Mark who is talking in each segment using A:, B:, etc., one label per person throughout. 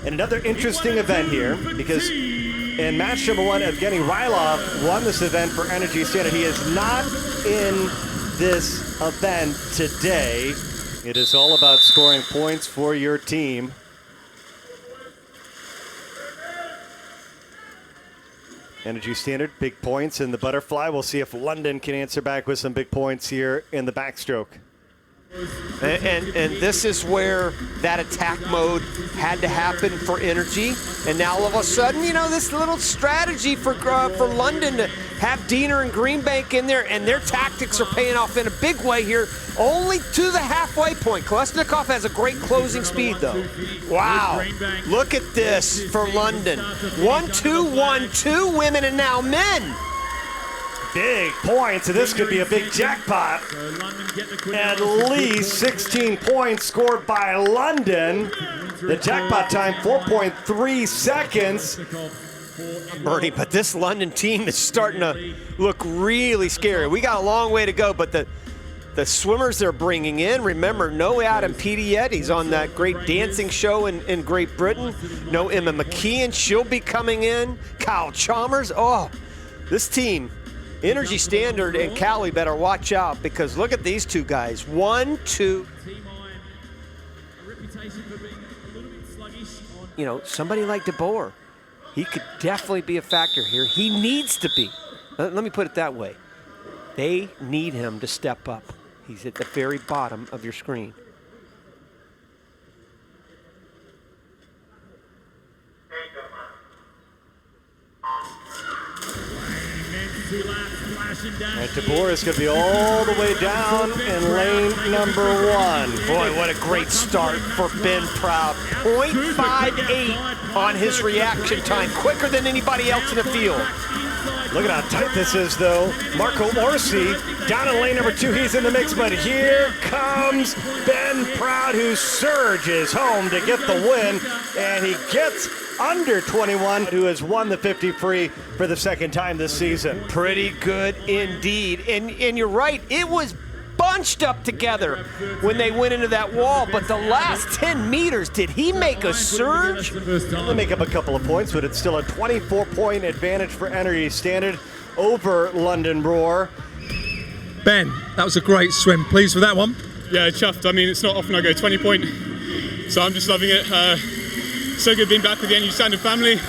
A: And another interesting event here, because in match number 1, Evgeny Rylov won this event for Energy Standard. He is not in this event today. It is all about scoring points for your team. Energy Standard, big points in the butterfly. We'll see if London can answer back with some big points here in the backstroke.
B: And this is where that attack mode had to happen for Energy. And now all of a sudden, you know, this little strategy for London to have Diener and Greenbank in there, and their tactics are paying off in a big way here, only to the halfway point. Kolesnikov has a great closing speed, though. Wow, look at this for London. 1-2, 1-2, women and now men.
A: Big points, and this could be a big jackpot. At least 16 points scored by London. The jackpot time, 4.3 seconds.
B: Bernie, but this London team is starting to look really scary. We got a long way to go, but the swimmers they're bringing in, remember, no Adam Peaty yet. He's on that great dancing show in Great Britain. No Emma McKeon, she'll be coming in. Kyle Chalmers, oh, this team, Energy Standard and Cali better watch out, because look at these two guys. 1, 2. You know, somebody like DeBoer, he could definitely be a factor here. He needs to be. Let me put it that way. They need him to step up. He's at the very bottom of your screen.
A: And DeBoer is going to be all the way down in lane number 1.
B: Boy, what a great start for Ben Proud. 0.58 on his reaction time, quicker than anybody else in the field.
A: Look at how tight this is, though. Marco Orsi down in lane number 2. He's in the mix, but here comes Ben Proud, who surges home to get the win, and he gets under 21, who has won the 50 free for the second time this season.
B: Pretty good indeed. And you're right, it was bunched up together when they went into that wall, but the last 10 meters, did he make a surge?
A: They'll make up a couple of points, but it's still a 24-point advantage for Energy Standard over London Roar.
C: Ben, that was a great swim. Pleased with that one?
D: Yeah, chuffed. I mean, it's not often I go 20-point, so I'm just loving it. So good being back with the Energy Standard family,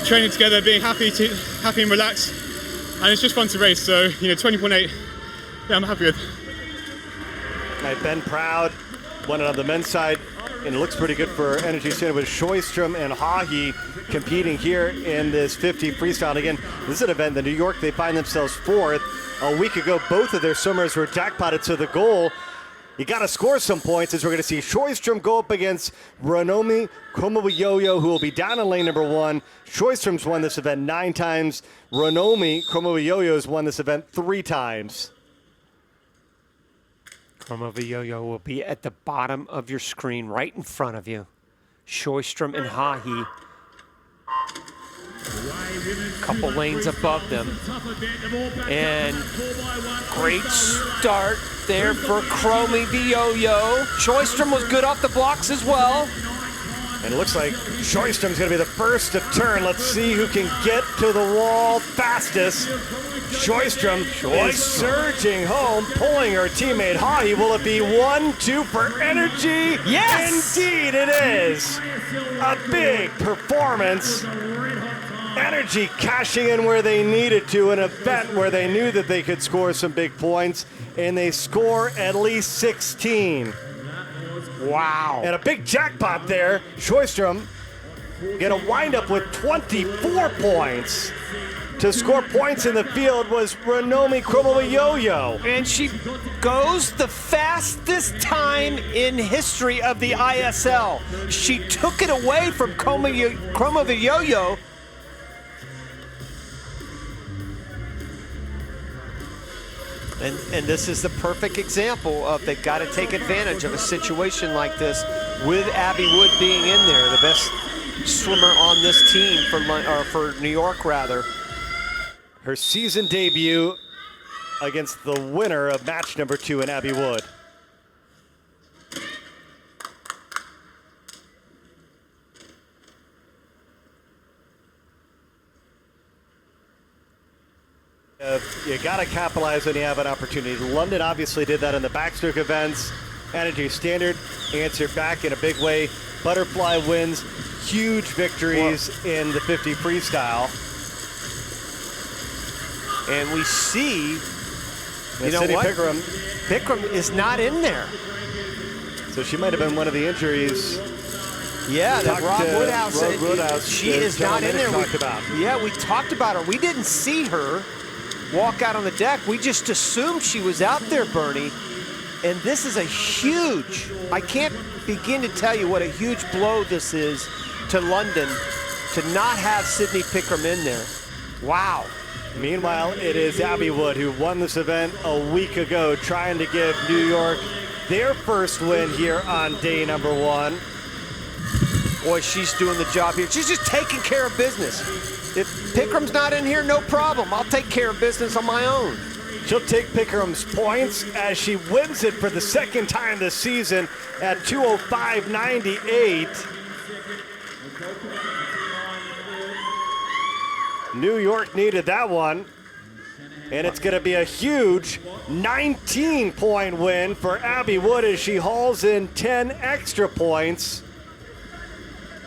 D: training together, being happy and relaxed, and it's just fun to race. So, you know, 20.8, yeah, I'm happy with.
A: All right, Ben Proud won it on the men's side, and it looks pretty good for Energy Standard with Sjostrom and Hagi competing here in this 50 freestyle. And again, this is an event in New York. They find themselves 4th. A week ago, both of their swimmers were jackpotted to the goal. You got to score some points, as we're going to see Sjostrom go up against Ranomi Kromowioyo, who will be down in lane number 1. Sjostrom's won this event 9 times. Ranomi Kromowioyo has won this event 3 times.
B: Kromowioyo will be at the bottom of your screen, right in front of you. Sjostrom and Hagi, couple lanes above them. And great start there for Kromowioyo. Sjostrom was good off the blocks as well.
A: And it looks like Sjostrom's going to be the first to turn. Let's see who can get to the wall fastest. Sjostrom is surging home, pulling her teammate Hagi. Will it be 1-2 for Energy?
B: Yes!
A: Indeed it is. A big performance. Energy cashing in where they needed to, an event where they knew that they could score some big points, and they score at least 16.
B: Wow.
A: And a big jackpot there. Sjostrom going to wind up with 24 points. To score points in the field was Ranomi Kromowioyo.
B: And she goes the fastest time in history of the ISL. She took it away from Kromowioyo. And this is the perfect example of they've got to take advantage of a situation like this with Abbie Wood being in there, the best swimmer on this team for New York, rather.
A: Her season debut against the winner of match number 2 in Abbie Wood. You got to capitalize when you have an opportunity. London obviously did that in the backstroke events. Energy Standard answered back in a big way. Butterfly wins huge victories in the 50 freestyle.
B: And we see, you know
A: Cindy
B: what?
A: Pickram
B: is not in there.
A: So she might have been one of the injuries.
B: Yeah, that Rod Woodhouse. She is not in there. We talked about her. We didn't see her walk out on the deck. We just assumed she was out there, Bernie. And this is a huge, I can't begin to tell you what a huge blow this is to London to not have Sydney Pickram in there. Wow.
A: Meanwhile, it is Abbie Wood who won this event a week ago, trying to give New York their first win here on day number 1.
B: Boy, she's doing the job here. She's just taking care of business. If Pickram's not in here, no problem. I'll take care of business on my own.
A: She'll take Pickram's points as she wins it for the second time this season at 2:05.98. New York needed that one. And it's going to be a huge 19-point win for Abbie Wood as she hauls in 10 extra points.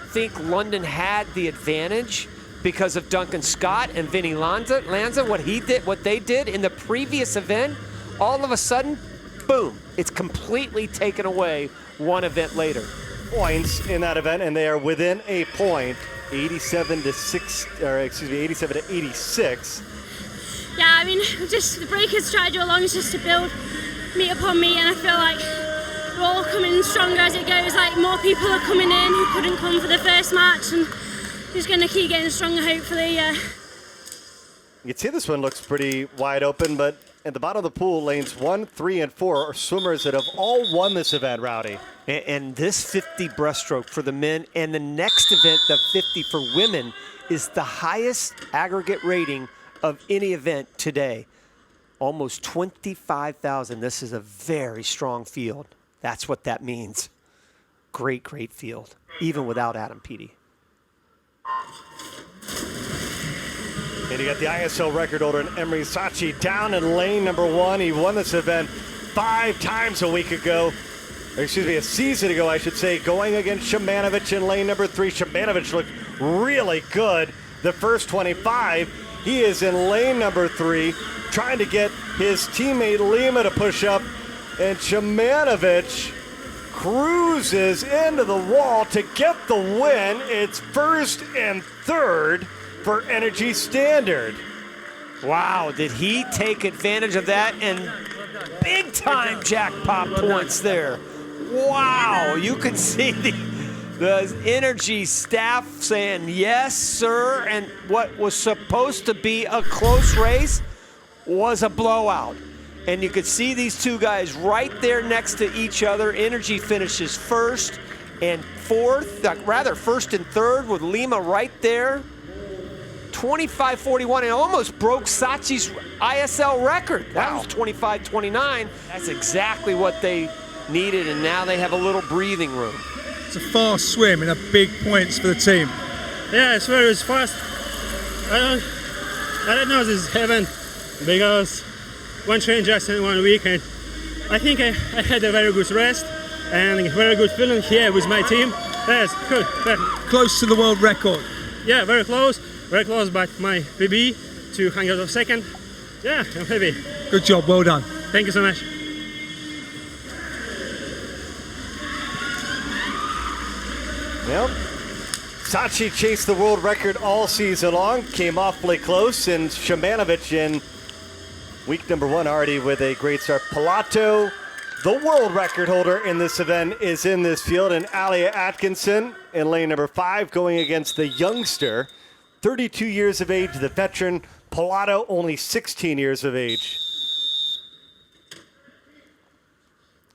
B: I think London had the advantage because of Duncan Scott and Vinny Lanza, what they did in the previous event. All of a sudden, boom, it's completely taken away one event later.
A: Points in that event, and they are within a point, 87 to 86.
E: Yeah, I mean, just the breakers try to do along just to build meet upon meet, and I feel like we're all coming stronger as it goes. Like, more people are coming in who couldn't come for the first match, and just going to keep getting stronger, hopefully. You
A: can see this one looks pretty wide open, but at the bottom of the pool, lanes 1, 3, and 4 are swimmers that have all won this event, Rowdy.
B: And this 50 breaststroke for the men, and the next event, the 50 for women, is the highest aggregate rating of any event today. Almost 25,000. This is a very strong field. That's what that means. Great, great field, even without Adam Peaty.
A: And you got the ISL record holder in Emery Sachi down in lane number 1. He won this event 5 times a season ago, I should say, going against Shymanovich in lane number 3. Shymanovich looked really good the first 25. He is in lane number 3, trying to get his teammate Lima to push up, and Shymanovich cruises into the wall to get the win. It's first and third for Energy Standard.
B: Wow, did he take advantage of that? And big time jackpot points there. Wow, you can see the Energy staff saying yes, sir, and what was supposed to be a close race was a blowout. And you could see these two guys right there next to each other. Energy finishes first and first and third with Lima right there. 25-41, and almost broke Sachi's ISL record. That was 25-29. That's exactly what they needed, and now they have a little breathing room.
C: It's a fast swim and a big points for the team.
F: Yeah, it's very fast. I don't know this is heaven because one train just in 1 weekend. I think I had a very good rest and a very good feeling here with my team. Yes, good.
C: Close to the world record.
F: Yeah, very close, but my PB to hang out of second. Yeah, I'm happy.
C: Good job, well done.
F: Thank you so much.
A: Well, Sachi chased the world record all season long, came awfully close, and Shymanovich in week number 1 already with a great start. Pilato, the world record holder in this event, is in this field, and Alia Atkinson in lane number 5 going against the youngster, 32 years of age, the veteran. Pilato only 16 years of age.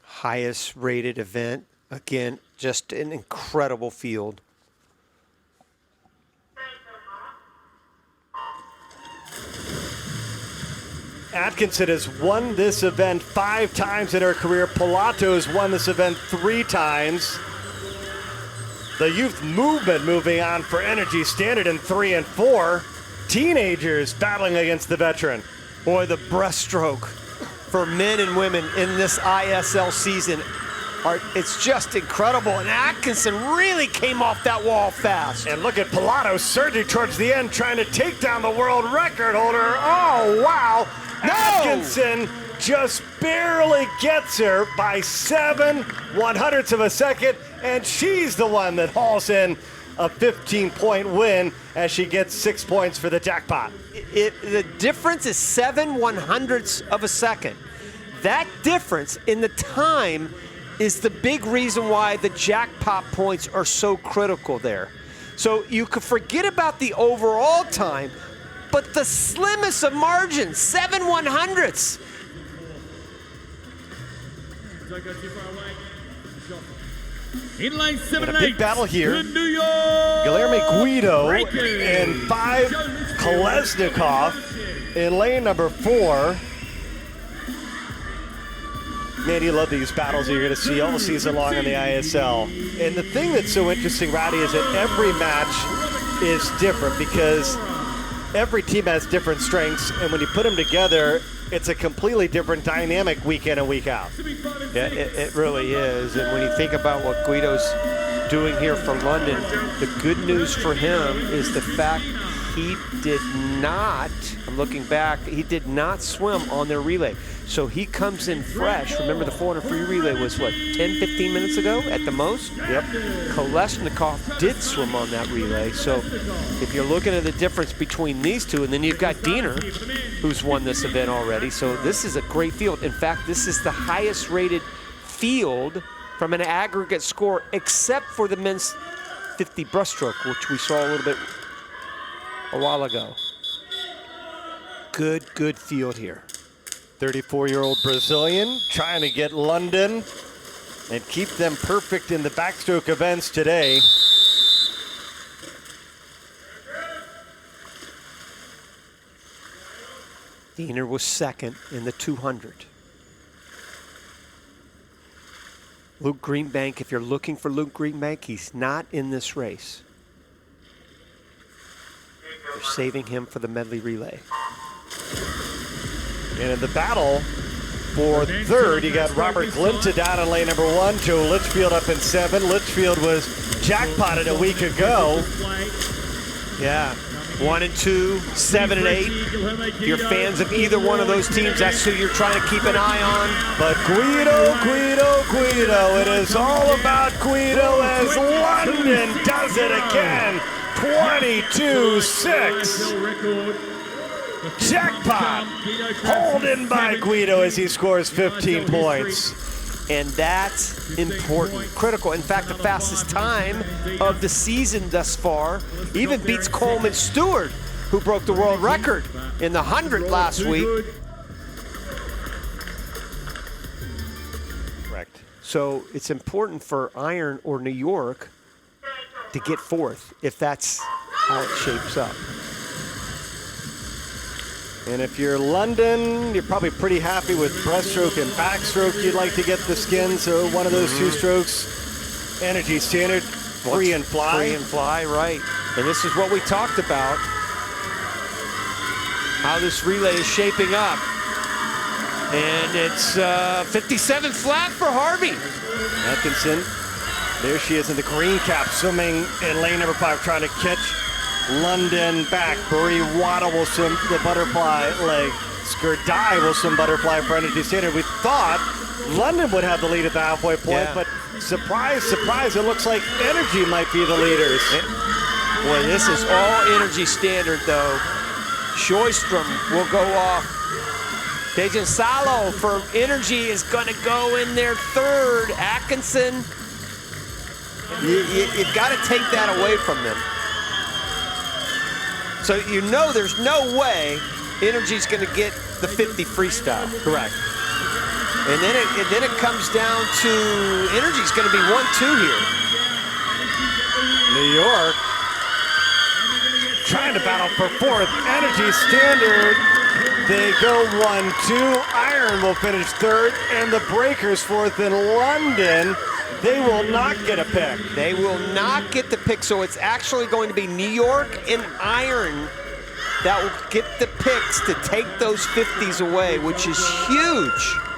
B: Highest rated event. Again, just an incredible field.
A: Atkinson has won this event 5 times in her career. Pilato has won this event 3 times. The youth movement moving on for Energy Standard in 3 and 4. Teenagers battling against the veteran.
B: Boy, the breaststroke for men and women in this ISL season, it's just incredible. And Atkinson really came off that wall fast.
A: And look at Pilato surging towards the end, trying to take down the world record holder. Oh, wow.
B: No!
A: Atkinson just barely gets her by 7/100ths of a second, and she's the one that hauls in a 15-point win as she gets 6 points for the jackpot.
B: The difference is 7/100ths of a second. That difference in the time is the big reason why the jackpot points are so critical there. So you could forget about the overall time, but the slimmest of margins, 7/100ths.
G: In lane 7
A: And a big battle here.
G: New York.
A: Guilherme Guido
G: Breakers.
A: and 5 Kolesnikov in lane number 4. Man, you love these battles that you're going to see all season long in the ISL. And the thing that's so interesting, Rowdy, is that every match is different because every team has different strengths, and when you put them together, it's a completely different dynamic week in and week out.
B: Yeah, it really is. And when you think about what Guido's doing here for London, the good news for him is the fact he did not, I'm looking back, he did not swim on their relay. So he comes in fresh. Remember the 400 free relay was what, 10, 15 minutes ago at the most?
A: Yep.
B: Kolesnikov did swim on that relay. So if you're looking at the difference between these two, and then you've got Diener, who's won this event already. So this is a great field. In fact, this is the highest rated field from an aggregate score, except for the men's 50 breaststroke, which we saw a little bit a while ago. Good field here.
A: 34-year-old Brazilian trying to get London and keep them perfect in the backstroke events today.
B: Diener was second in the 200. Luke Greenbank, if you're looking for Luke Greenbank, he's not in this race. They're saving him for the medley relay.
A: And in the battle for third, you got Robert Glinta down in lane number 1, Joe Litchfield up in 7. Litchfield was jackpotted a week ago.
B: Yeah, 1 and 2, 7 and 8. If you're fans of either one of those teams, that's who you're trying to keep an eye on.
A: But Guido, it is all about Guido as London does it again. 22-6. Jackpot, hauled in by Guido as he scores 15 points.
B: And that's important, critical. In fact, the fastest time of the season thus far even beats Coleman Stewart, who broke the world record in the 100 last week.
A: Correct.
B: So it's important for Iron or New York to get fourth if that's how it shapes up.
A: And if you're London, you're probably pretty happy with breaststroke and backstroke. You'd like to get the skin, so one of those two strokes. Energy standard, free and fly.
B: Free and fly, right. And this is what we talked about, how this relay is shaping up. And it's 57 flat for Harvey.
A: Atkinson, there she is in the green cap, swimming in lane number 5, trying to catch London back. Buri Wada will swim the butterfly leg. Skurdai will swim butterfly for energy standard. We thought London would have the lead at the halfway point, but surprise, surprise, it looks like energy might be the leaders.
B: Boy, this is all energy standard though. Sjostrom will go off. Dejan Salo for energy is going to go in there third. Atkinson, you've got to take that away from them. So you know there's no way energy's going to get the 50 freestyle.
A: Correct.
B: And then it comes down to energy's going to be 1-2 here.
A: New York trying to battle for fourth. Energy standard. They go 1-2. Iron will finish third, and the Breakers fourth in London. They will not get a pick.
B: They will not get the pick, so it's actually going to be New York and Iron that will get the picks to take those 50s away, which is huge.